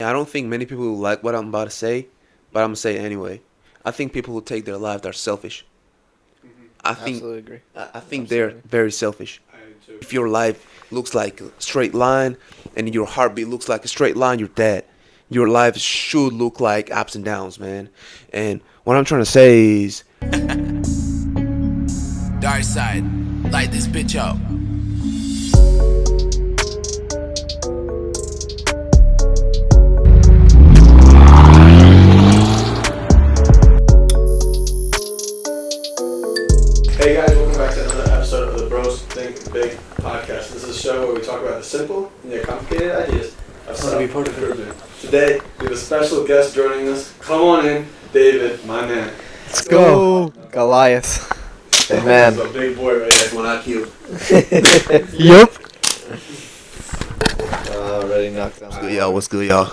I don't think many people will like what I'm about to say, but I'm gonna say it anyway. I think people who take their life are selfish. I think Absolutely agree. I think they're Absolutely. very selfish. If your life looks like a straight line and your heartbeat looks like a straight line, you're dead. Your life should look like ups and downs, man. And what I'm trying to say is, Dark side, light this bitch up. Hey guys, welcome back to another episode of the Bros Think Big podcast. This is a show where we talk about the simple and the complicated ideas of self-improvement. Today, we have a special guest joining us. Come on in, David, my man. Let's go. Goliath. Hey, man. He's a big boy right there. when I kill. Yup. Already knocked down. What's good, y'all? What's good, y'all?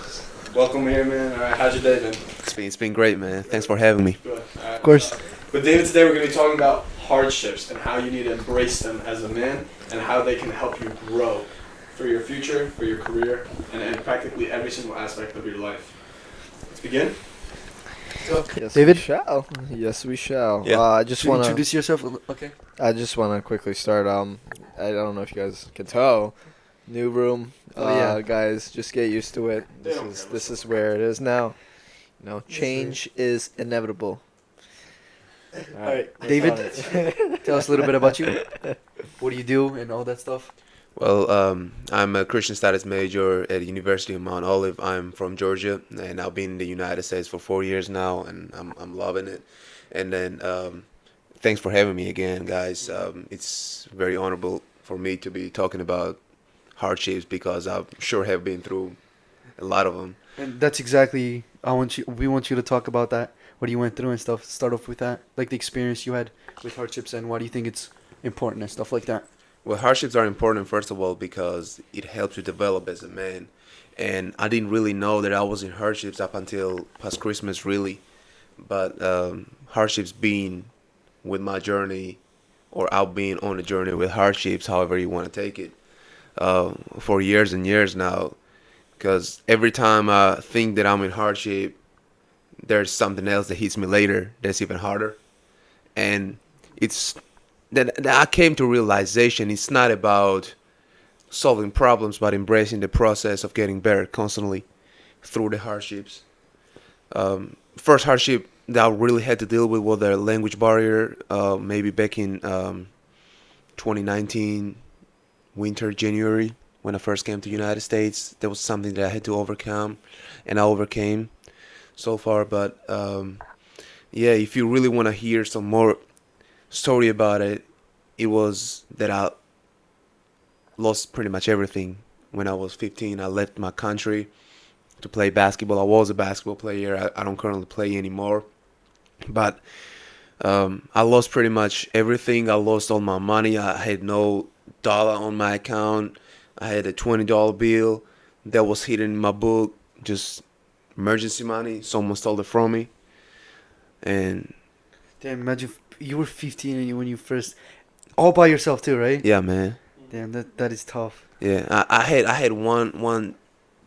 Welcome here, man. All right, how's your day been? It's been great, man. Thanks for having me. Good. All right. Of course. With David today, we're going to be talking about hardships and how you need to embrace them as a man and how they can help you grow for your future, for your career, and in practically every single aspect of your life. Let's begin. Yes, David? we shall. Yes, we shall. Yeah. I just To want to. introduce yourself. Okay. I just want to quickly start. I don't know if you guys can tell. New room. Oh, yeah. Guys, just get used to it. They don't care. This is where it is now. You know, change is inevitable. All right, David. Tell us a little bit about you. What do you do and all that stuff? Well, I'm a Christian studies major at the University of Mount Olive. I'm from Georgia, and I've been in the United States for 4 years now, and I'm loving it. And then, thanks for having me again, guys. It's very honorable for me to be talking about hardships because I sure have been through a lot of them. And that's exactly we want you to talk about that. What you went through and stuff. Start off with that, like the experience you had with hardships and why do you think it's important and stuff like that. Well, hardships are important, first of all, because it helps you develop as a man. And I didn't really know that I was in hardships up until past Christmas, really. But hardships being with my journey, or I've been on a journey with hardships, however you want to take it, for years and years now. Because every time I think that I'm in hardship, there's something else that hits me later that's even harder. And it's that I came to realization it's not about solving problems, but embracing the process of getting better constantly through the hardships. First hardship that I really had to deal with was the language barrier. Maybe back in 2019, winter, January, when I first came to the United States, that was something that I had to overcome, and I overcame so far. But yeah, if you really want to hear some more story about it, it was that I lost pretty much everything when I was 15. I left my country to play basketball. I was a basketball player. I don't currently play anymore. But I lost pretty much everything. I lost all my money. I had no dollar on my account. I had a $20 bill that was hidden in my book, just emergency money. Someone stole it from me. And Damn, imagine you were 15 and when you first, all by yourself too, right? yeah, man. Damn, that is tough. Yeah, I had one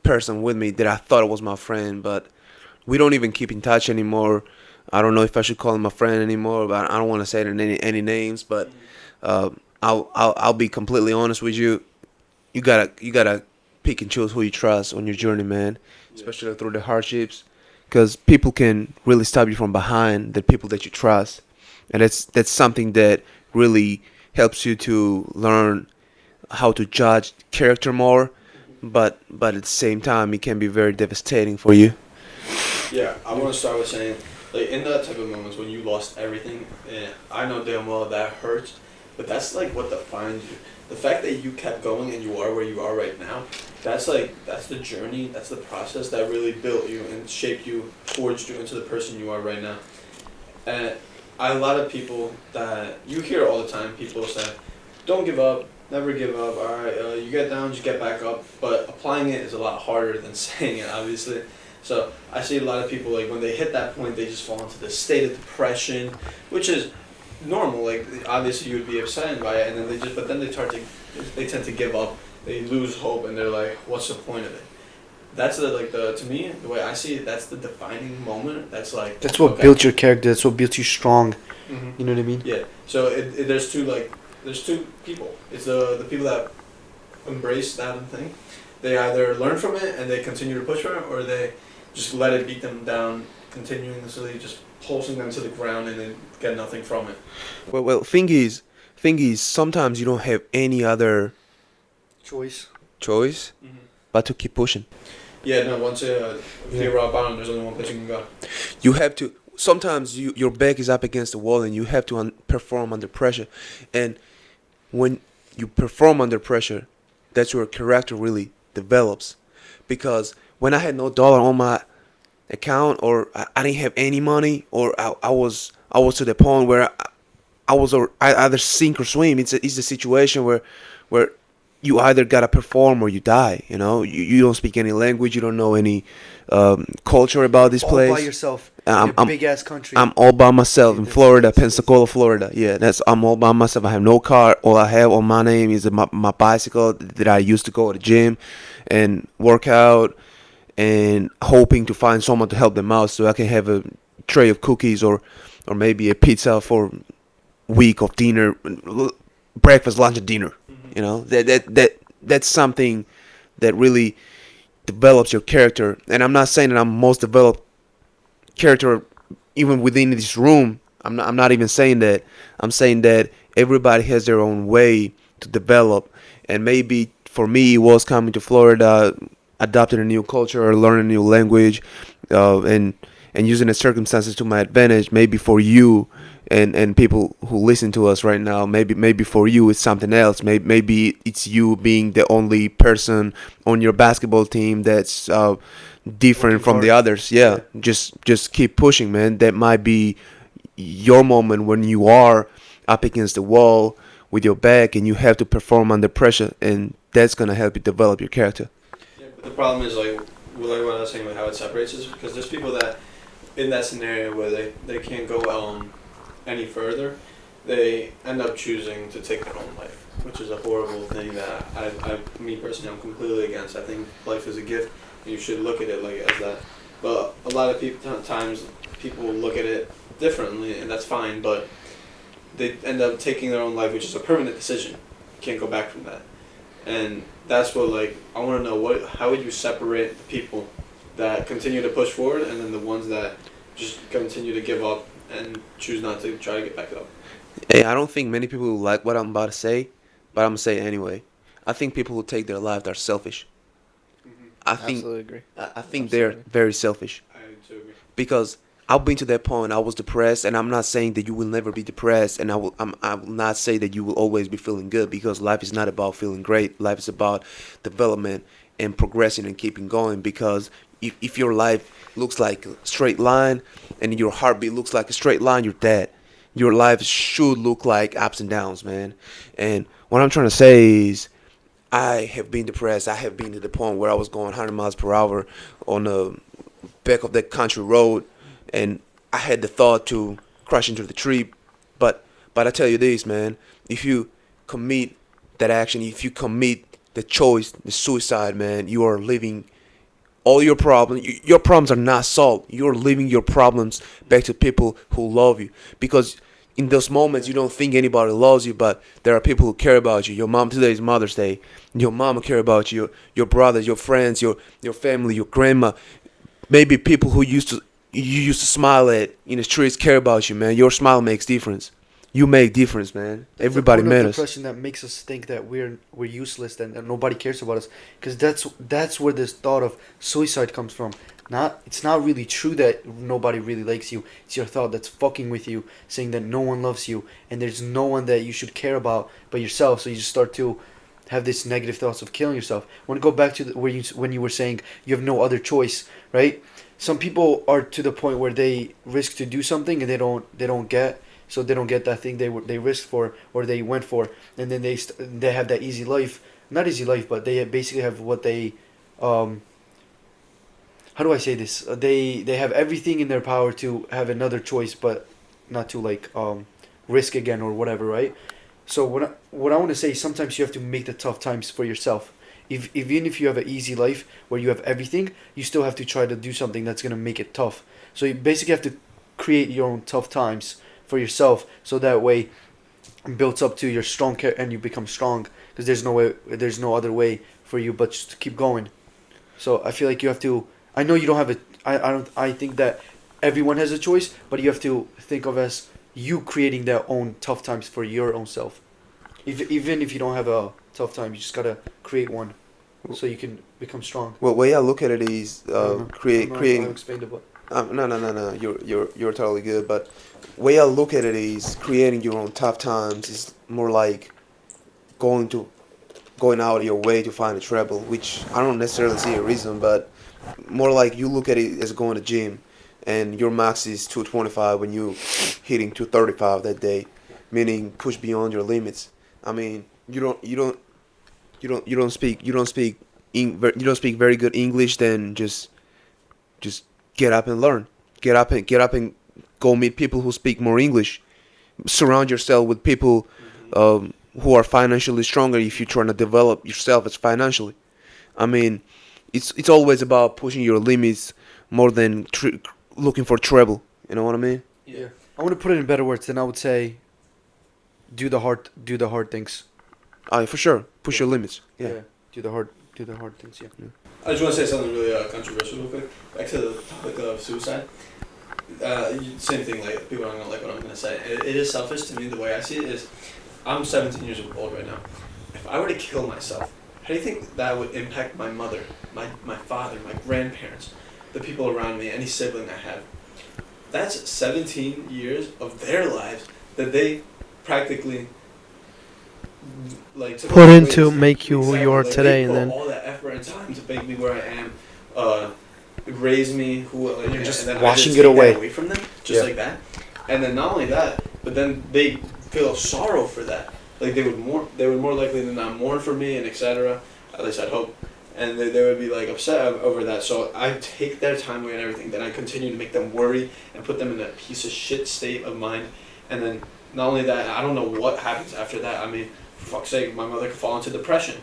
person with me that I thought was my friend, but we don't even keep in touch anymore. I don't know if I should call him a friend anymore, but I don't want to say any names. But I'll be completely honest with you. You gotta pick and choose who you trust on your journey, man. Especially through the hardships, because people can really stab you from behind. The people that you trust, and that's something that really helps you to learn how to judge character more. But at the same time, it can be very devastating for you. Yeah, I want to start with saying, like, in that type of moments when you lost everything, I know damn well that hurts, but that's like what defines you. The fact that you kept going and you are where you are right now, that's the journey, that's the process that really built you and shaped you, forged you into the person you are right now. And a lot of people that you hear all the time, people say, don't give up, never give up, alright, you get down, just get back up, but applying it is a lot harder than saying it, obviously. So I see a lot of people, like, when they hit that point, they just fall into this state of depression, which is normal. Like, obviously you would be upset by it, and then they tend to give up, they lose hope, and they're like, what's the point of it? that's the to me, the way I see it, that's the defining moment. That's like That's what okay. built your character. That's what built you strong. Mm-hmm. You know what I mean? Yeah. So there's two people. It's the people that embrace that thing. They either learn from it and they continue to push for it, or they just let it beat them down, continuously just pulsing them to the ground and then get nothing from it. Well, thing is, sometimes you don't have any other Choice. choice Mm-hmm. but to keep pushing. Yeah. No. Once if you're rock bottom, there's only one place you can go. You have to. Sometimes your back is up against the wall and you have to perform under pressure, and when you perform under pressure, that's where character really develops. Because when I had no dollar on my account, or I didn't have any money, or I was to the point where I was I either sink or swim. It's a situation where you either gotta perform or you die. You know, you don't speak any language, you don't know any culture about this All place. by yourself. I'm- in a big ass country. I'm all by myself in That's- Florida, that's- Pensacola, Florida. Yeah, I'm all by myself. I have no car. All I have on my name is my bicycle that I used to go to the gym and work out, and hoping to find someone to help them out so I can have a tray of cookies or maybe a pizza for week of dinner, breakfast, lunch, and dinner. Mm-hmm. You know, that's something that really develops your character. And I'm not saying that I'm most developed character even within this room. I'm not even saying that. I'm saying that everybody has their own way to develop, and maybe for me it was coming to Florida, adopting a new culture, learning a new language, and using the circumstances to my advantage. Maybe for you and people who listen to us right now, maybe for you it's something else. Maybe it's you being the only person on your basketball team that's different Working from the hard. others. Yeah, just keep pushing, man. That might be your moment when you are up against the wall with your back and you have to perform under pressure, and that's gonna help you develop your character. Yeah, but the problem is like what I was saying with how it separates is because there's people that in that scenario where they can't go any further, they end up choosing to take their own life, which is a horrible thing that me personally, I'm completely against. I think life is a gift and you should look at it like as that. But a lot of times people look at it differently, and that's fine, but they end up taking their own life, which is a permanent decision. You can't go back from that. And that's what I want to know how would you separate the people that continue to push forward and then the ones that just continue to give up and choose not to try to get back up. Hey, I don't think many people will like what I'm about to say, but I'm gonna say it anyway. I think people who take their life are selfish. I think Absolutely agree. I think they're Absolutely. very selfish, I do agree. because I've been to that point. I was depressed, and I'm not saying that you will never be depressed, and I will not say that you will always be feeling good, because life is not about feeling great. Life is about development and progressing and keeping going. Because if your life looks like a straight line and your heartbeat looks like a straight line, you're dead. Your life should look like ups and downs, man. And what I'm trying to say is, I have been depressed. I have been to the point where I was going 100 miles per hour on the back of that country road, and I had the thought to crash into the tree. But I tell you this, man, if you commit that action, if you commit the choice, the suicide, man, you are living all your problems. Your problems are not solved. You're leaving your problems back to people who love you. Because in those moments, you don't think anybody loves you, but there are people who care about you. Your mom, today is Mother's Day. Your mom will care about you. Your brothers, your friends, your family, your grandma. Maybe people who you used to smile at in the streets care about you, man. Your smile makes difference. You make difference, man. Everybody That's the point of matters. depression that makes us think that we're useless and nobody cares about us. Because that's where this thought of suicide comes from. It's not really true that nobody really likes you. It's your thought that's fucking with you, saying that no one loves you and there's no one that you should care about but yourself. So you just start to have this negative thoughts of killing yourself. I want to go back to when you were saying you have no other choice, right? Some people are to the point where they risk to do something and they don't get that thing they risked for or they went for, and then they have that easy life, not easy life, but they basically have what they how do I say this? They have everything in their power to have another choice, but not to risk again or whatever, right? So what I want to say is sometimes you have to make the tough times for yourself, Even if you have an easy life where you have everything, you still have to try to do something that's gonna make it tough. So you basically have to create your own tough times for yourself, so that way it builds up to your strong and you become strong. Because there's no other way for you but just to keep going. So I feel like you have to. I know you don't have a. I don't. I think that everyone has a choice, but you have to think of as you creating their own tough times for your own self. Even if you don't have a tough time, you just gotta create one, so you can become strong. Well, way I look at it is creating. I'll explain it, but No. You're totally good. But way I look at it is creating your own tough times is more like going out of your way to find a treble, which I don't necessarily see a reason, but more like you look at it as going to gym, and your max is 225 when you hitting 235 that day, meaning push beyond your limits. I mean, you don't speak very good English, then just get up and learn. Get up and go meet people who speak more English. Surround yourself with people who are financially stronger if you're trying to develop yourself as financially. I mean, it's always about pushing your limits more than looking for treble. You know what I mean? yeah. I want to put it in better words. Then I would say, do the hard things. For sure. Push your limits. Yeah. Do the hard things. Yeah. I just want to say something really controversial real quick. Back to the topic of suicide. Same thing, like, people aren't going to like what I'm going to say. It is selfish to me. The way I see it is, I'm 17 years old right now. If I were to kill myself, how do you think that would impact my mother, my father, my grandparents, the people around me, any sibling I have? That's 17 years of their lives that they practically like took put away into this- make you who you are Like, today, they and put then all that effort and time to make me where I am, raise me, and you're just and then washing I it just take away. that away from them, just Yeah. like that. And then not only that, but then they feel sorrow for that. Like they would more likely than not mourn for me and etc. At least I'd hope. And they would be like upset over that. So I take their time away and everything. Then I continue to make them worry and put them in a piece of shit state of mind. And then not only that, I don't know what happens after that. I mean, for fuck's sake, my mother could fall into depression.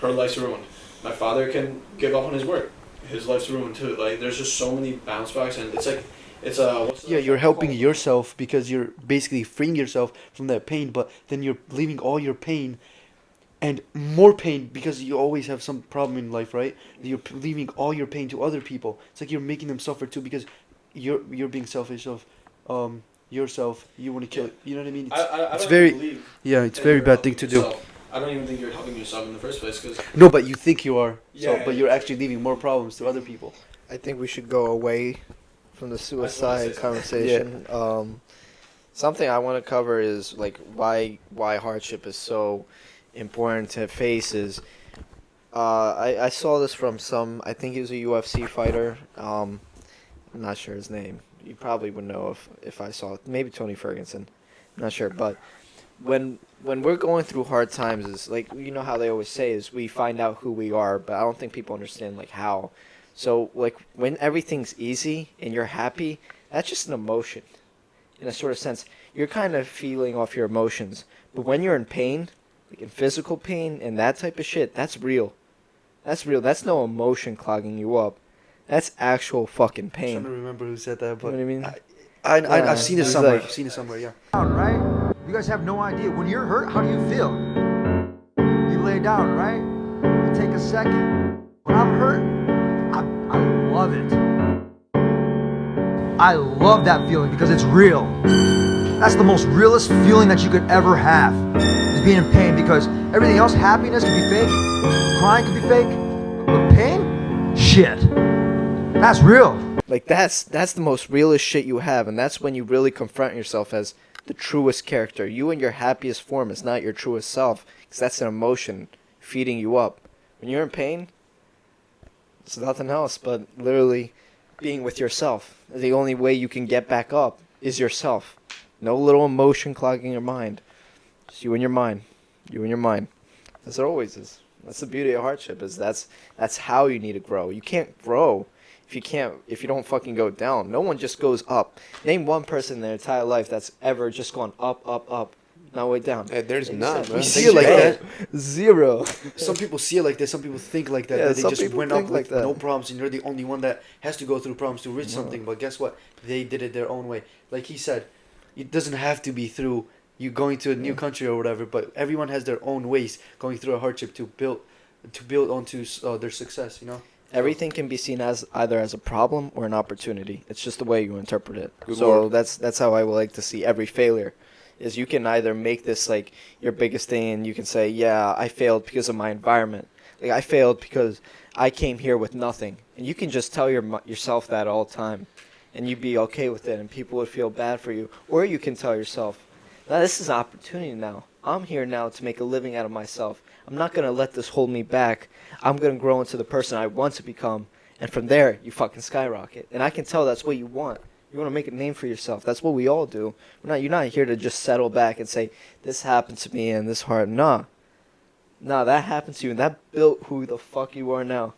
Her life's ruined. My father can give up on his work. His life's ruined too. Like there's just so many bounce backs, and it's like it's what's the Yeah, you're helping called? yourself because you're basically freeing yourself from that pain, but then you're leaving all your pain and more pain because you always have some problem in life, right? You're leaving all your pain to other people. It's like you're making them suffer too because you're being selfish of yourself. You want to kill. You know what I mean? I It's don't very believe yeah. It's that very you're bad thing to helping do. yourself. I don't even think you're helping yourself in the first place because No, but you think you are. Yeah, But yeah. you're actually leaving more problems to other people. I think we should go away from the suicide something. conversation. Something I want to cover is like why hardship is so important to face is I saw this from I think he was a UFC fighter. I'm not sure his name. You probably would know if I saw it. Maybe Tony Ferguson. I'm not sure, but when we're going through hard times is like, you know how they always say is we find out who we are, but I don't think people understand like how. So like when everything's easy and you're happy, that's just an emotion. In a sort of sense, you're kind of feeling off your emotions. But when you're in pain, like in physical pain and that type of shit, that's real. That's real. That's no emotion clogging you up. That's actual fucking I'm trying to pain. remember who said that, You but know what I mean? I've seen it It's somewhere. like- I've seen it somewhere. Yeah. Down, right? You guys have no idea. When you're hurt, how do you feel? You lay down, right? You take a second. When I'm hurt, I love it. I love that feeling because it's real. That's the most realest feeling that you could ever have, is being in pain, because everything else, happiness can be fake, crying can be fake, but pain, shit, that's real. Like that's the most realest shit you have, and that's when you really confront yourself as the truest character. You in your happiest form is not your truest self, because that's an emotion feeding you up. When you're in pain, it's nothing else but literally being with yourself. The only way you can get back up is yourself. No little emotion clogging your mind. Just you and your mind. You and your mind. As it always is. That's the beauty of hardship, is that's how you need to grow. You can't grow if you don't fucking go down. No one just goes up. Name one person in their entire life that's ever just gone up, up, up. Now way down. There's And not, you bro. We see it like that. Zero. Some people see it like that. Some people think like that. Yeah, that they some just people went up think with like that. no problems, and you're the only one that has to go through problems to reach No. something. But guess what? They did it their own way. Like he said, it doesn't have to be through you going to a new country or whatever. But everyone has their own ways going through a hardship to build onto their success. You know. Everything can be seen as either as a problem or an opportunity. It's just the way you interpret it. Good So word. that's how I would like to see every failure. Is you can either make this like your biggest thing, and you can say, yeah, I failed because of my environment. Like I failed because I came here with nothing, and you can just tell yourself that all the time, and you'd be okay with it, and people would feel bad for you. Or you can tell yourself, now this is an opportunity now. I'm here now to make a living out of myself. I'm not gonna let this hold me back. I'm gonna grow into the person I want to become, and from there you fucking skyrocket. And I can tell that's what you want. You want to make a name for yourself. That's what we all do. You're not here to just settle back and say, this happened to me and this hard. Nah, that happened to you, and that built who the fuck you are now.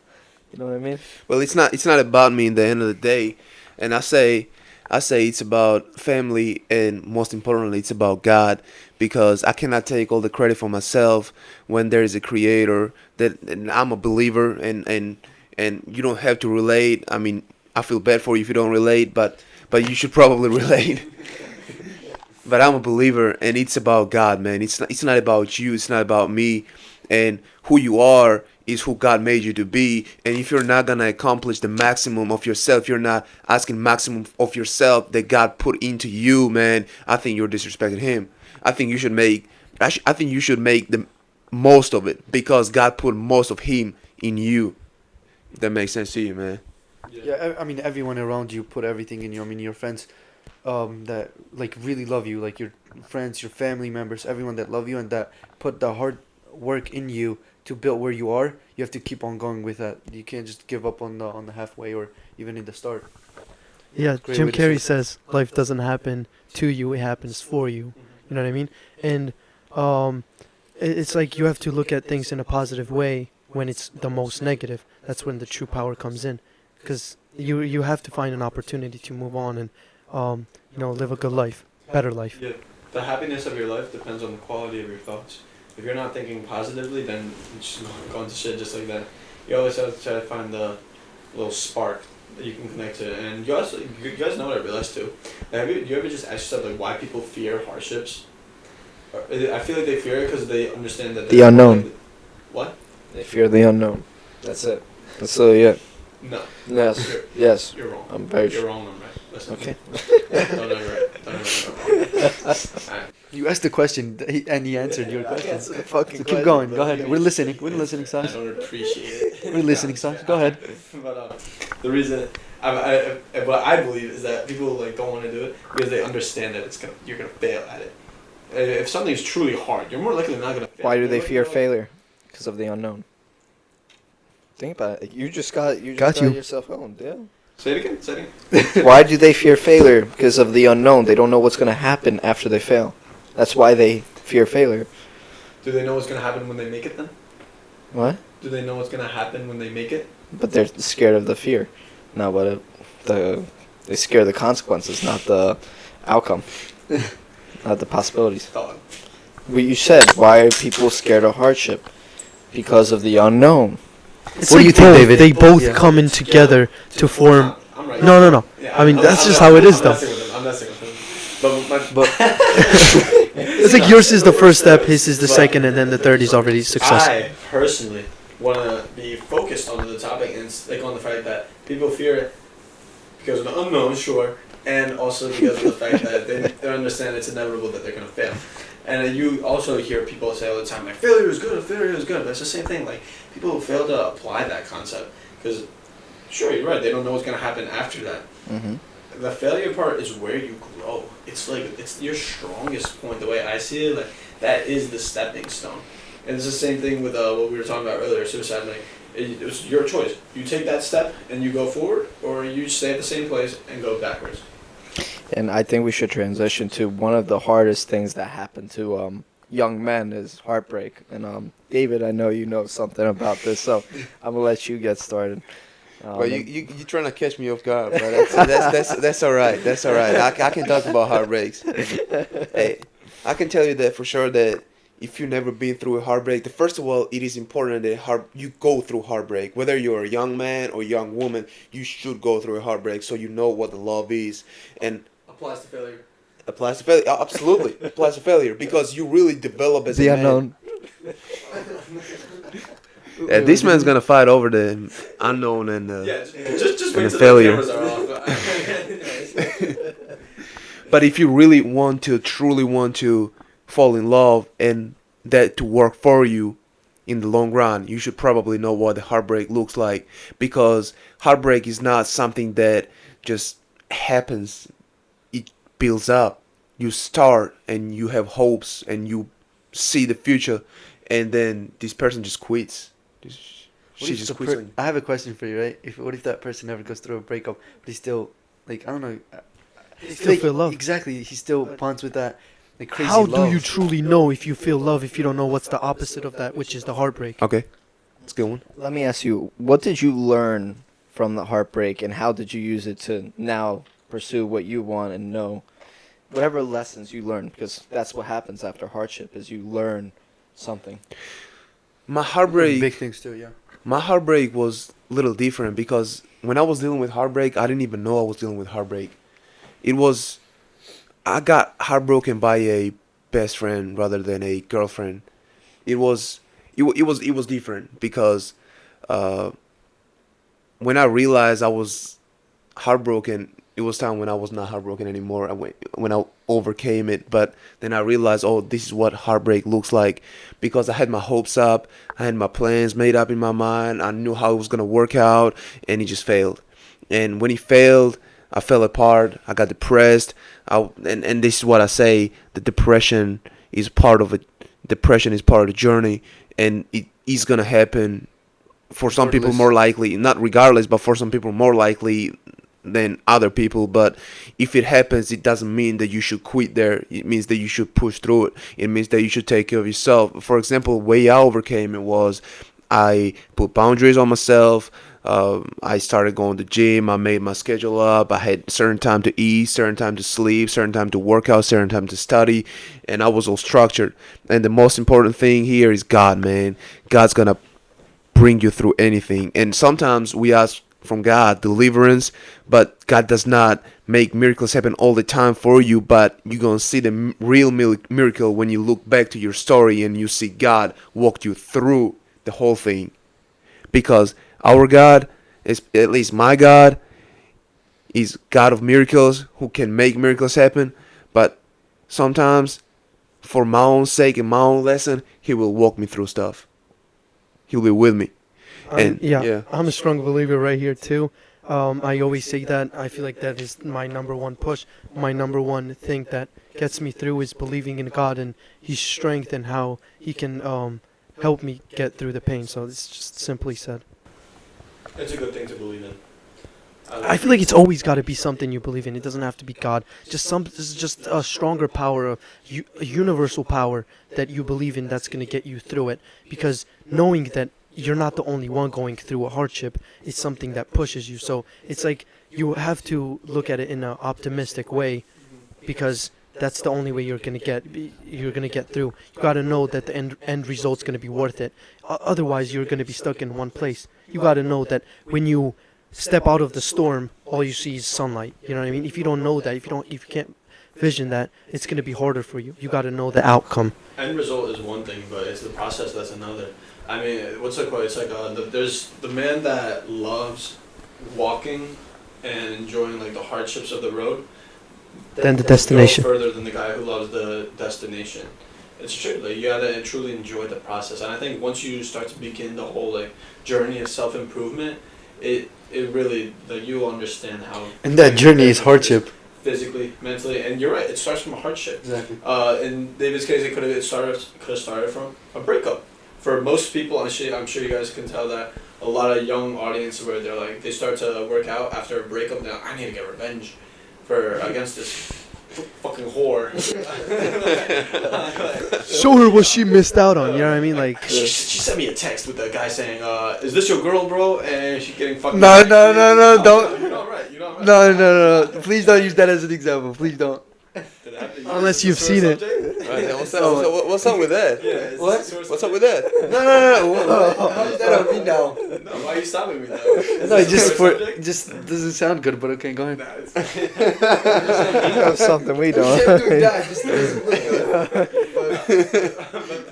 You know what I mean? Well, it's not about me in the end of the day, and I say it's about family, and most importantly, it's about God, because I cannot take all the credit for myself when there is a creator and I'm a believer, and you don't have to relate. I mean, I feel bad for you if you don't relate, but you should probably relate. But I'm a believer, and it's about God, man. It's not about you. It's not about me. And who you are is who God made you to be. And if you're not gonna accomplish the maximum of yourself, you're not asking maximum of yourself that God put into you, man, I think you're disrespecting Him. I think you should make the most of it, because God put most of Him in you. If that makes sense to you, man. Yeah, I mean, everyone around you put everything in you. I mean, your friends that like really love you, like your friends, your family members, everyone that love you and that put the hard work in you to build where you are. You have to keep on going with that. You can't just give up on the halfway or even in the start. Yeah, Great Jim way to say Carrey it. says life doesn't happen to you, it happens for you. You know what I mean? And it's like you have to look at things in a positive way when it's the most negative. That's when the true power comes in, because you have to find an opportunity to move on and live a good life, better life. Yeah, the happiness of your life depends on the quality of your thoughts. If you're not thinking positively, then it's just going to shit just like that. You always have to try to find the little spark that you can connect to. And you guys know what I realized too. Do you ever just ask yourself like why people fear hardships? I feel like they fear it because they understand that The unknown. What? They fear the unknown. That's it. That's literally it. No. Yes. You're, Yes. You're wrong. I'm very You're sure. wrong. I'm right. Listen. Okay. Don't ever. Don't ever. Alright. You asked the question and he answered your question. Answer the fucking So keep question, going. but Go ahead. We're listening. We're listening, I Saj. don't appreciate it. We're listening, Saj. Go ahead. But the reason what I believe is that people like don't want to do it because they understand that you're gonna fail at it. If something's truly hard, you're more likely not gonna fail. Why do they You're fear likely- failure? Because of the unknown. Think about it. You just got you. yourself owned. Yeah. Say it again. Say it again. Why do they fear failure? Because of the unknown. They don't know what's gonna happen after they fail. That's why they fear failure. Do they know what's gonna happen when they make it then? What? Do they know what's gonna happen when they make it? But they're scared of the fear, not what they scare the consequences, not the outcome, not the possibilities. Dog. What you said, why are people scared of hardship? Because of the unknown. It's What do like you think, both. David? They both Yeah. come in together to form. I'm right. No. Yeah, I mean, that's just how it is, though. I'm messing with him. But It's like yours is the first step, his is the second, and then the third is already success. I personally want to be focused on the topic and like on the fact that people fear it because of the unknown, sure, and also because of the fact that they understand it's inevitable that they're gonna fail. And you also hear people say all the time, like, failure is good, but it's the same thing. Like, people fail to apply that concept because, sure, you're right, they don't know what's gonna happen after that. Mm-hmm. The failure part is where you grow. It's like, it's your strongest point. The way I see it, like, that is the stepping stone. And it's the same thing with what we were talking about earlier, suicide. Like, it was your choice. You take that step and you go forward, or you stay at the same place and go backwards. And I think we should transition to one of the hardest things that happen to young men is heartbreak. And David, I know you know something about this, so I'm gonna let you get started. Well, you trying to catch me off guard, bro. That's all right. That's all right. I can talk about heartbreaks. Hey, I can tell you that for sure that if you've never been through a heartbreak, first of all, it is important that you go through heartbreak. Whether you're a young man or young woman, you should go through a heartbreak so you know what the love is. And Applies to failure. applies to failure. Absolutely, applies to failure because you really develop as The a man. unknown. This man's gonna fight over the unknown and Just and wait the till failure. the cameras are off. But if you really want to, truly want to fall in love and that to work for you in the long run, you should probably know what the heartbreak looks like because heartbreak is not something that just happens. It builds up. You start and you have hopes and you see the future and then this person just quits. She just quits. I have a question for you, right? What if that person never goes through a breakup, but he's still, like, I don't know. He still feel love. Exactly. He still bonds with that, like, crazy How love. do you truly know if you feel love if you don't know what's the opposite of that, which is the heartbreak? Okay, let's go on. Let me ask you, what did you learn from the heartbreak, and how did you use it to now pursue what you want and know whatever lessons you learned? Because that's what happens after hardship is you learn something. My heartbreak. Big things too, yeah. My heartbreak was a little different because when I was dealing with heartbreak, I didn't even know I was dealing with heartbreak. I got heartbroken by a best friend rather than a girlfriend. It was different because when I realized I was heartbroken, it was time when I was not heartbroken anymore. When I overcame it, but then I realized, oh, this is what heartbreak looks like, because I had my hopes up, I had my plans made up in my mind, I knew how it was gonna work out, and it just failed. And when it failed, I fell apart. I got depressed. And this is what I say: the depression is part of it. Depression is part of the journey, and it is gonna happen. For some people, more likely, not regardless, but for some people, more likely than other people. But if it happens, it doesn't mean that you should quit there. It means that you should push through it. It means that you should take care of yourself. For example, the way I overcame it was I put boundaries on myself. I started going to the gym. I made my schedule up. I had certain time to eat, certain time to sleep, certain time to work out, certain time to study, and I was all structured. And the most important thing here is God, man. God's gonna bring you through anything. And sometimes we ask from God deliverance, but God does not make miracles happen all the time for you. But you're gonna see the real miracle when you look back to your story and you see God walked you through the whole thing. Because our God, is at least my God, is God of miracles who can make miracles happen. But sometimes, for my own sake and my own lesson, He will walk me through stuff. He'll be with me. And yeah, I'm a strong believer right here too. I always say that. I feel like that is my number one push. My number one thing that gets me through is believing in God and His strength and how He can help me get through the pain. So it's just simply said. It's a good thing to believe in. I feel like it's always got to be something you believe in. It doesn't have to be God. This is just a stronger power, a universal power that you believe in that's going to get you through it. Because knowing that you're not the only one going through a hardship is something that pushes you. So it's like you have to look at it in an optimistic way, because that's the only way you're going to get through. You got to know that the end result's going to be worth it. Otherwise, you're going to be stuck in one place. You got to know that when you step out of the storm, all you see is sunlight. You know what I mean? If you don't know that, if you can't vision that, it's going to be harder for you. You got to know the outcome. End result is one thing, but it's the process that's another. I mean, what's the quote? It's like there's the man that loves walking and enjoying like the hardships of the road. Then the destination. Go further than the guy who loves the destination. It's true. Like you gotta truly enjoy the process, and I think once you start to begin the whole like journey of self-improvement, it really like you'll understand how. And that journey is hardship. Physically, mentally, and you're right. It starts from a hardship. Exactly. In David's case, it could have started from a breakup. For most people, I'm sure you guys can tell that a lot of young audience where they're like they start to work out after a breakup. They're like, I need to get revenge against this fucking whore. Show her what she missed out on. You know what I mean? Like she sent me a text with a guy saying, "Is this your girl, bro?" And she's getting fucking. No, don't. You're not right. You're not right. No. Please don't use that as an example. Please don't. Did I have to use Unless this you've as a seen it. subject? Right, then what's up with that? Yeah, is What? this a source What's up subject? with that? No. How is that on me now? No, why are you stopping me though? Is No, this a just source for subject? just doesn't sound good, but okay, go ahead. Nah, it's You know something we don't.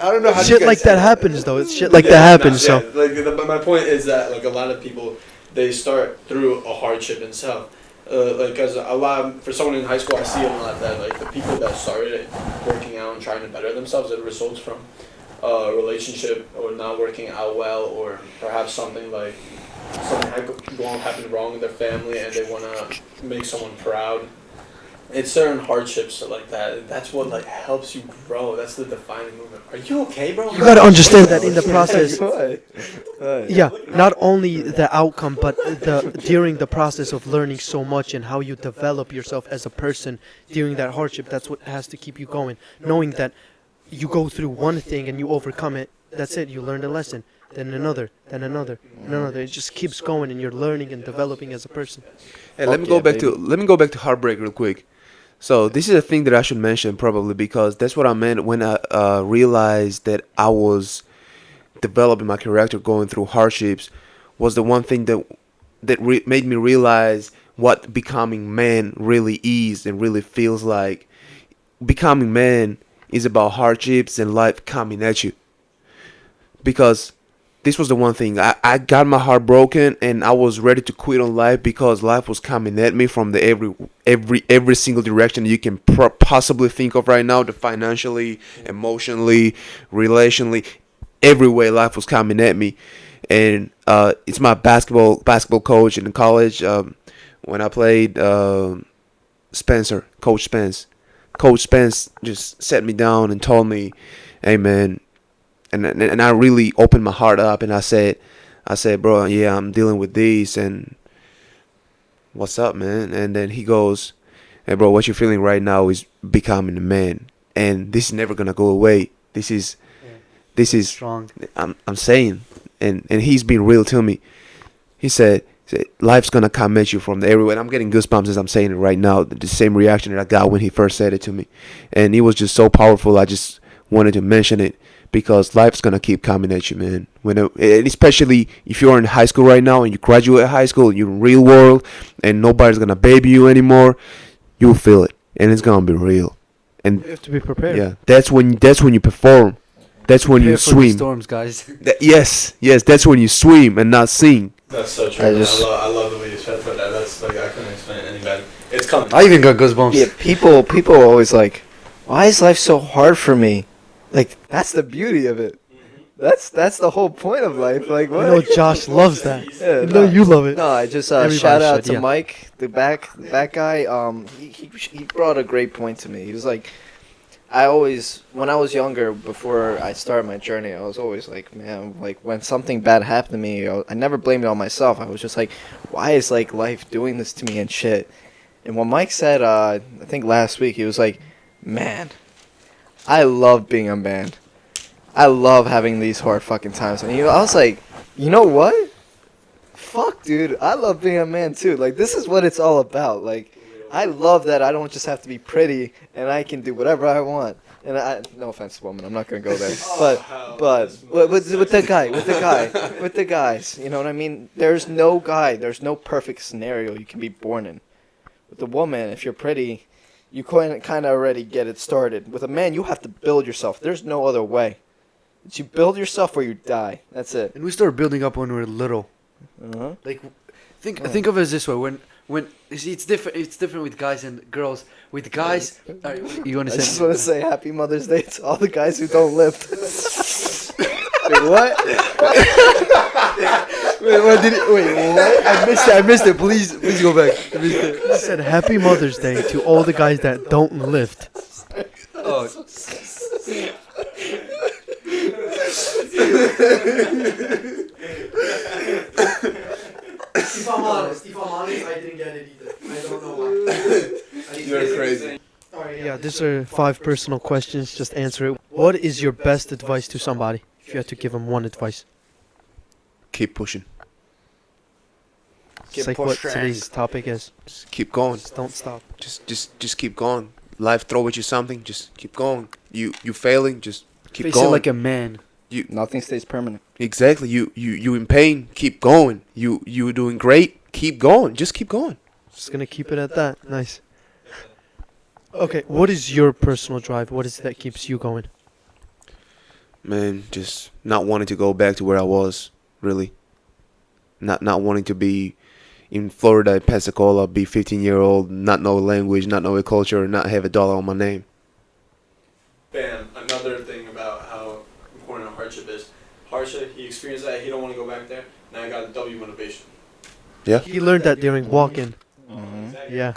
I don't know how Shit like that happens though. It's shit like that happens. So But my point is that like a lot of people, they start through a hardship themselves. Like as a lot for someone in high school, I see a lot that like the people that started working out and trying to better themselves, it results from a relationship or not working out well, or perhaps something like something happened wrong in their family and they want to make someone proud. It's certain hardships like that. That's what like helps you grow. That's the defining movement. Are you okay, bro? you gotta understand that in the process. What? Yeah, not only the outcome, but during the process of learning so much and how you develop yourself as a person during that hardship. That's what has to keep you going. Knowing that you go through one thing and you overcome it. That's it. You learned a lesson. Then another. Then another. And another. It just keeps going, and you're learning and developing as a person. Hey, let me go back to heartbreak real quick. So this is a thing that I should mention probably, because that's what I meant when I realized that I was developing my character going through hardships. Was the one thing that made me realize what becoming man really is and really feels like. Becoming man is about hardships and life coming at you. Because this was the one thing. I got my heart broken and I was ready to quit on life because life was coming at me from the every single direction you can possibly think of right now. The financially, emotionally, relationally, every way life was coming at me. And it's my basketball coach in college. When I played Spencer, Coach Spence. Coach Spence just sat me down and told me, "Hey man," and I really opened my heart up and I said, "Bro, yeah, I'm dealing with these and what's up, man?" And then he goes, "Hey, bro, what you're feeling right now is becoming a man, and this is never gonna go away. This is Strong. I'm saying," and he's being real to me. He said, "Life's gonna come at you from everywhere." And I'm getting goosebumps as I'm saying it right now. The same reaction that I got when he first said it to me, and it was just so powerful. I just wanted to mention it because life's gonna keep coming at you, man. And especially if you're in high school right now and you graduate high school, you're in real world, and nobody's gonna baby you anymore. You'll feel it, and it's gonna be real. And You have to be prepared. yeah, that's when you perform. That's when you Prepare for the swim. storms, guys. Yes, that's when you swim and not sing. That's so true. I love the way you said that. That's like I couldn't explain it any better. It's coming. I even got goosebumps. Yeah, people are always like, why is life so hard for me? Like, that's the beauty of it. That's the whole point of life. Like, I what? know Josh loves that. Yeah, I know you love it. No, I just Everybody shout out should, to yeah. Mike, the back guy. He brought a great point to me. He was like, when I was younger, before I started my journey, I was always like, man, like when something bad happened to me, I never blamed it on myself. I was just like, why is like life doing this to me and shit? And what Mike said, I think last week, he was like, man, I love being a man. I love having these hard fucking times. And I was like, you know what? Fuck, dude, I love being a man too. Like, this is what it's all about. Like, I love that I don't just have to be pretty and I can do whatever I want. And no offense, woman, I'm not gonna go there. But with the guys, you know what I mean? There's no perfect scenario you can be born in. With a woman, if you're pretty, you kind of already get it started. With a man, you have to build yourself. There's no other way. It's you build yourself or you die. That's it. And we start building up when we're little. Uh-huh. Like, think of it as this way. When you see, it's different with guys and girls. With guys, you want I to just say? want to say Happy Mother's Day to all the guys who don't lift. Wait, what? Wait, what? I missed it. Please go back. I missed it. He said Happy Mother's Day to all the guys that don't lift. Oh. If I'm honest, I didn't get it either. I don't know why. You're crazy. Yeah, these are 5 personal questions. Just answer it. What is your best advice to somebody? If you had to give them one advice. Keep pushing. It's like what today's topic is. Just keep going. Just don't stop. Just keep going. life throw at you something, just keep going. You failing, just keep Face going. it like a man. Nothing stays permanent. Exactly. You in pain, keep going. You doing great, keep going. Just keep going. Just gonna keep it at that. Nice. Okay, what is your personal drive? What is it that keeps you going? Man, just not wanting to go back to where I was, really. Not wanting to be in Florida, in Pensacola, be 15-year-old, not know a language, not know a culture, not have a dollar on my name. Bam. Another thing about how important hardship is. Hardship, he experienced that, he don't want to go back there. Now I got a W motivation. Yeah. He learned that during walk-in. Mm-hmm. Yeah.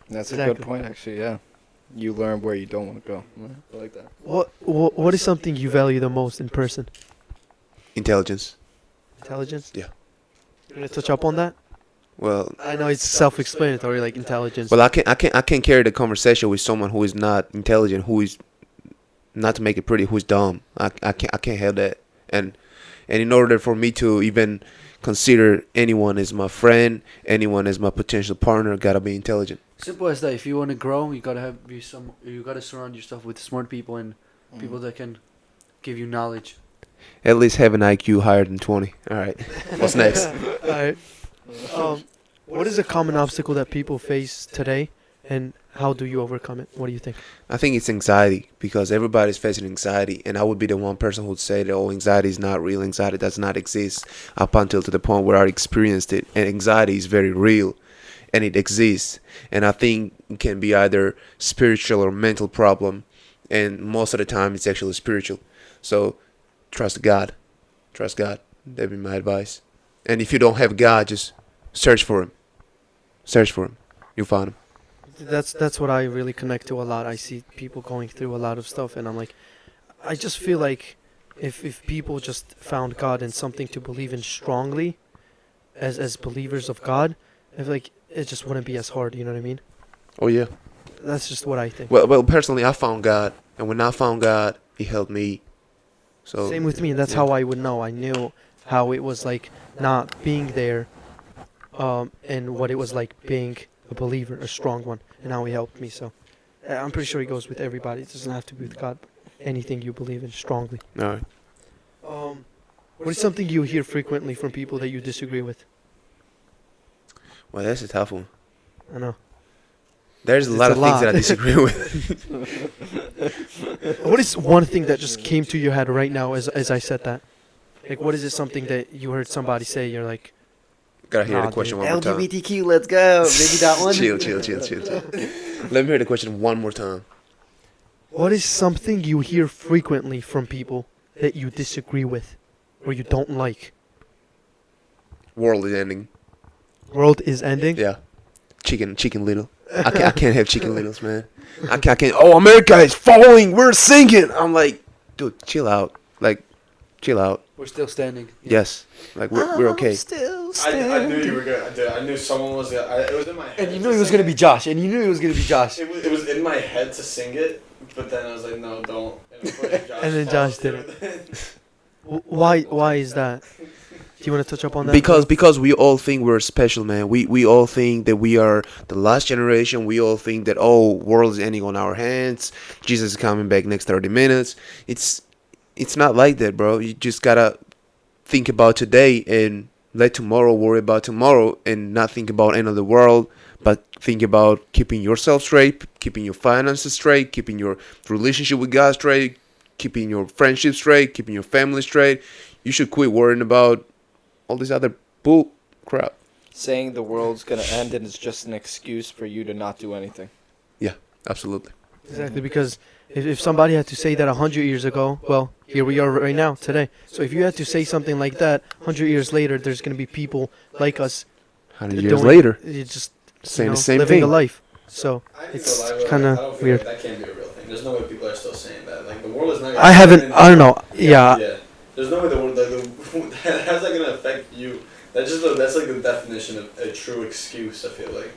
That's a Exactly. good point, actually. Yeah, you learn where you don't want to go. I like that. What is something you value the most in person? Intelligence. Intelligence? Yeah. You gonna touch up on that? Well, I know it's self-explanatory, like intelligence. I can't carry the conversation with someone who is not intelligent, who is, not to make it pretty, who's dumb. I can't have that. And in order for me to even consider anyone as my friend, anyone as my potential partner, gotta be intelligent. Simple as that. If you want to grow, you gotta you gotta surround yourself with smart people and people that can give you knowledge. At least have an IQ higher than 20. All right. What's next? Alright. What is a common obstacle that people face today, and how do you overcome it? What do you think? I think it's anxiety, because everybody's facing anxiety, and I would be the one person who would say that, oh, anxiety is not real, anxiety does not exist, up until to the point where I experienced it. And anxiety is very real, and it exists. And I think it can be either spiritual or mental problem, and most of the time it's actually spiritual. So trust God. Trust God. That'd be my advice. And if you don't have God, just search for him. Search for him. You'll find him. That's what I really connect to a lot. I see people going through a lot of stuff, and I'm like, I just feel like if people just found God and something to believe in strongly, as believers of God, I feel like it just wouldn't be as hard. You know what I mean? Oh, yeah. That's just what I think. Well, personally, I found God. And when I found God, he helped me. So Same with me. That's how I would know. I knew how it was like not being there, and what it was like being a believer, a strong one, and how he helped me. So I'm pretty sure he goes with everybody. It doesn't have to be with God. Anything you believe in strongly. all right. What is something you hear frequently from people that you disagree with? Well, that's a tough one. I know. There's a It's lot a of things lot. that I disagree with. What is one thing that just came to your head right now as I said that? Like, what is it something that you heard somebody say? You're like, Gotta hear Nah, the question dude. one more time. LGBTQ, let's go. Maybe that one. Chill. Let me hear the question one more time. what is something you hear frequently from people that you disagree with, or you don't like? World is ending. World is ending. Yeah. Chicken Little. I can't have Chicken Littles, man. I can't. Oh, America is falling. We're sinking. I'm like, dude, chill out. Like, chill out. We're still standing. Yes. Like, we're okay. I knew you were gonna. I knew someone was gonna. It was in my head. And you knew it was gonna be Josh. And you knew it was gonna be Josh. It was in my head to sing it, but then I was like, no, don't. And, of course And then Josh did it. Why is that? Do you want to touch up on that? Because we all think we're special, man. We all think that we are the last generation. We all think that, oh, world is ending on our hands. Jesus is coming back next 30 minutes. It's not like that, bro. You just gotta think about today and let tomorrow worry about tomorrow, and not think about end of the world, but think about keeping yourself straight, keeping your finances straight, keeping your relationship with God straight, keeping your friendship straight, keeping your family straight. You should quit worrying about all this other bull crap. Saying the world's gonna end and it's just an excuse for you to not do anything. Yeah, absolutely. Exactly, because if somebody had to say that 100 years ago, well, here we are right now, today. So if you had to say something like that 100 years later, there's going to be people like us 100 years later, you just saying the same living thing. a life. So It's kinda weird. That can't be a real thing. There's no way people are still saying that. Like, the world is not. I don't know. Yeah. There's no way the world. How's that gonna affect you? That's like the definition of a true excuse. I feel like.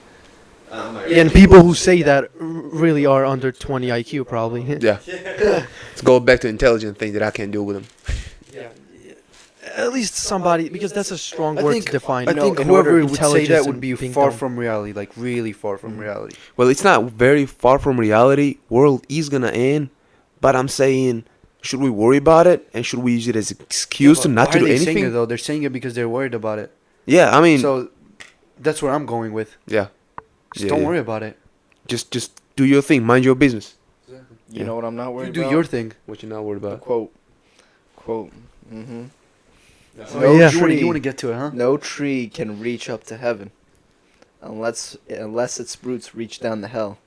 Yeah, and people who say that really are under 20 IQ probably. Yeah. Let's go back to intelligent thing that I can't deal with them. Yeah. at least somebody, because that's a strong I word think to define. I No, think in whoever order- would say intelligence that and would be being far dumb. from reality, like really far from reality. Well, it's not very far from reality. World is gonna end, but I'm saying, should we worry about it and should we use it as an excuse to not Why to are do they saying it anything? though? They're saying it because they're worried about it. Yeah, I mean, So that's where I'm going with. yeah, Just Yeah, don't yeah. worry about it. just do your thing, mind your business. You know what I'm not You worried do about? your thing. What you're not worried The about? quote. Mm-hmm. Oh, No yeah. tree, You want to get to it, huh? no tree can reach up to heaven, unless its roots reach down to hell.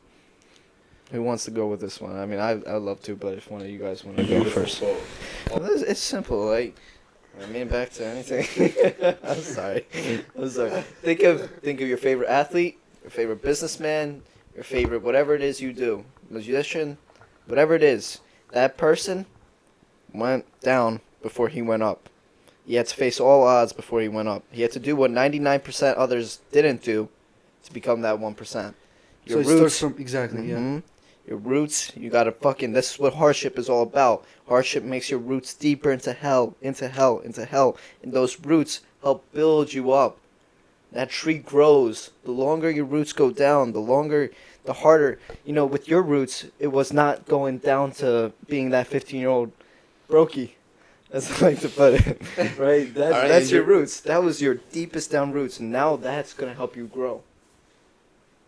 Who wants to go with this one? I mean, I'd love to, but if one of you guys want to go first. Well, it's simple. Like, I mean, back to anything. I'm sorry. Think of your favorite athlete, your favorite businessman, your favorite whatever it is you do, musician, whatever it is. That person went down before he went up. He had to face all odds before he went up. He had to do what 99% others didn't do to become that 1%. So it starts from exactly, yeah. Mhm. Your roots, you gotta fucking. This is what hardship is all about. Hardship makes your roots deeper into hell, into hell, into hell. And those roots help build you up. That tree grows. The longer your roots go down, the harder. You know, with your roots, it was not going down to being that 15-year-old brokey. As I like to put it. Right? That's your roots. That was your deepest down roots. And now that's gonna help you grow.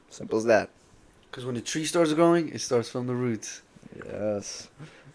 Simple as that. Because when the tree starts growing, it starts from the roots. Yes.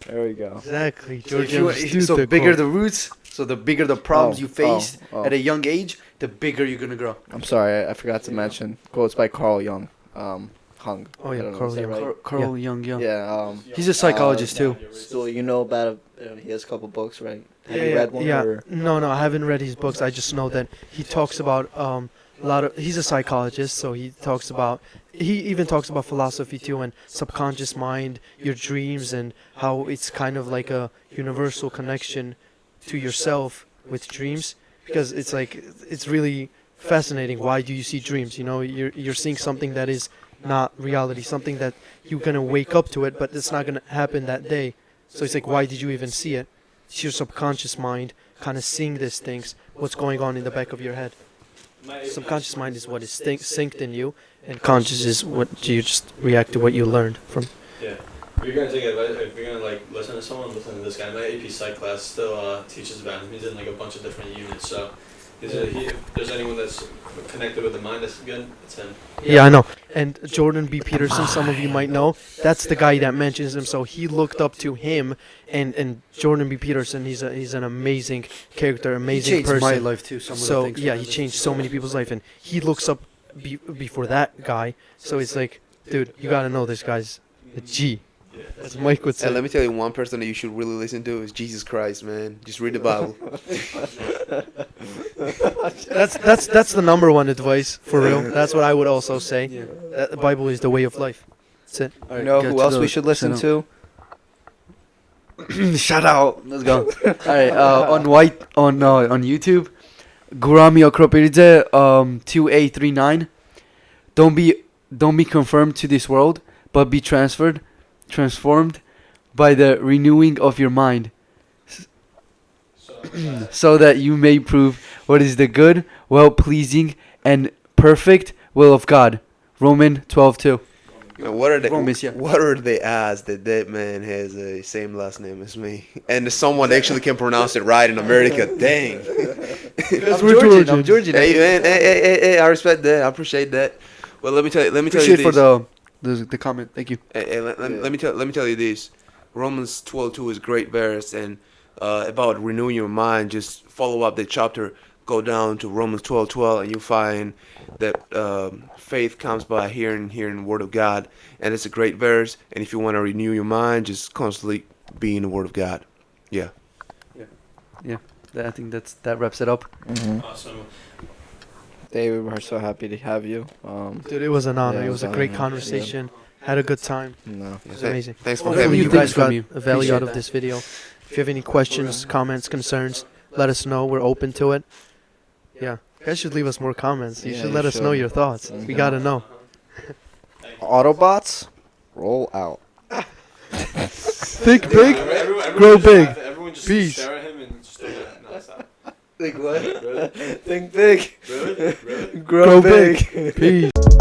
There we go. Exactly. So, George so the bigger the roots, so the bigger the problems you faced oh. at a young age, the bigger you're gonna grow. I'm sorry, I forgot to mention quotes by Carl Jung. Hung. Oh, yeah, I don't know, Carl is that Jung. right? Carl Jung, yeah. Yeah. He's a psychologist too. Still, you know about it. He has a couple books, right? Have you Yeah, read one? yeah. Or? No, I haven't read his books. I just know that he talks about a lot of. He's a psychologist, so he talks about. He even talks about philosophy too, and subconscious mind, your dreams, and how it's kind of like a universal connection to yourself with dreams, because it's like it's really fascinating. Why do you see dreams? You know, you're seeing something that is not reality, something that you're gonna wake up to it, but it's not gonna happen that day. So it's like, why did you even see it? It's your subconscious mind kind of seeing these things, what's going on in the back of your head. Subconscious mind is what is synced in you, and conscious is what you just react to what you learned from. Yeah. If you're gonna take advice, if you're gonna like listen to someone, listen to this guy. My AP Psych class still teaches about him. He's in like a bunch of different units. So, if there's anyone that's connected with the mind, that's good. It's him. Yeah, I know. And Jordan B. Peterson, some of you might know, that's the guy that mentions him. So he looked up to him, and Jordan B. Peterson, he's an amazing character, amazing He changed person. my life too. Some of the So things. yeah, he changed so many people's life, and he looks up before that guy. So it's like, dude, you gotta know this guy's a G. As Mike would say. And let me tell you, one person that you should really listen to is Jesus Christ, man. Just read the Bible. That's the number one advice for real. That's what I would also say. That the Bible is the way of life. That's it. All You know get who to else the we should listen shout to? Shout out. Let's go. All right. On YouTube, Gurami Okropiridze 2A39. Don't be conformed to this world, but be transformed by the renewing of your mind, so that you may prove what is the good, well-pleasing, and perfect will of God. Romans 12:2. Man, what are the Romans, yeah. What are the odds that that man has the same last name as me, and someone actually can pronounce it right in America? Dang. I'm Georgian. Hey, man, hey, I respect that. I appreciate that. Well, let me tell you Appreciate this. for the comment. Thank you. Hey, let me tell you this. Romans 12:2 is a great verse, and about renewing your mind. Just follow up the chapter. Go down to Romans 12:12, and you find that faith comes by hearing the Word of God, and it's a great verse. And if you want to renew your mind, just constantly be in the Word of God. Yeah. I think that wraps it up. Awesome. David, we're so happy to have you. Dude, it was an honor. Yeah, it was a great conversation. Had a good time. No. It was amazing. Thanks for Hopefully having you me. guys got you. a value Appreciate out of this video. If you have any questions, comments, concerns, let us know. We're open to it. Yeah. You guys should leave us more comments. You Yeah, should you let us know should. your thoughts. We Mhm. gotta know. Autobots, roll out. Think big, Everyone grow just big. laugh. Everyone just Peace. stare at him and just stare at him. No, stop. Think what? Really? Think big. Really? Really? Grow big. Peace.